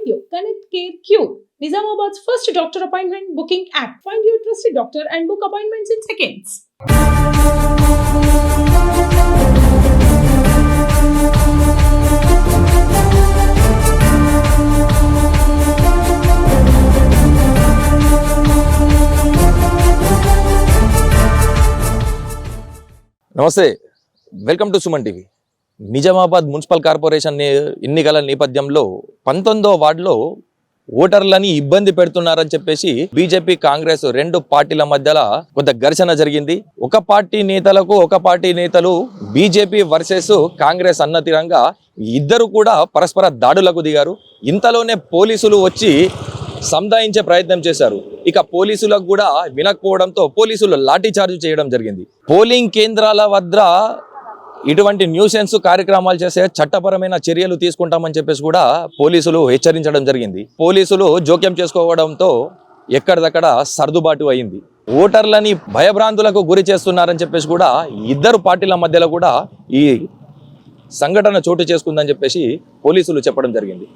you. Connect Care Cube, Nizamabad's first doctor appointment booking app. Find your trusted doctor and book appointments in seconds. నమస్తే, welcome to Suman TV. Nizamabad municipal corporation ఎన్నికల నేపథ్యంలో 19వ వార్డులో ఓటర్లని ఇబ్బంది పెడుతున్నారని చెప్పేసి BJP Congress రెండు పార్టీల మధ్యలో కొంత ఘర్షణ జరిగింది. ఒక పార్టీ నేతలు బీజేపీ వర్సెస్ కాంగ్రెస్ అన్న తీరంగా ఇద్దరు కూడా పరస్పర దాడులకు దిగారు. ఇంతలోనే పోలీసులు వచ్చి సంధాయించే ప్రయత్నం చేశారు. ఇక పోలీసులకు కూడా వినకపోవడంతో పోలీసులు లాఠీ చార్జ్ చేయడం జరిగింది. పోలింగ్ కేంద్రాల వద్ద ఇటువంటి న్యూసెన్స్ కార్యక్రమాలు చేసే చట్టపరమైన చర్యలు తీసుకుంటామని చెప్పేసి కూడా పోలీసులు హెచ్చరించడం జరిగింది. పోలీసులు జోక్యం చేసుకోవడంతో ఎక్కడిదక్కడ సర్దుబాటు అయింది. ఓటర్లని భయభ్రాంతులకు గురి చేస్తున్నారని చెప్పేసి కూడా ఇద్దరు పార్టీల మధ్యలో కూడా ఈ సంఘటన చోటు చేసుకుందని చెప్పేసి పోలీసులు చెప్పడం జరిగింది.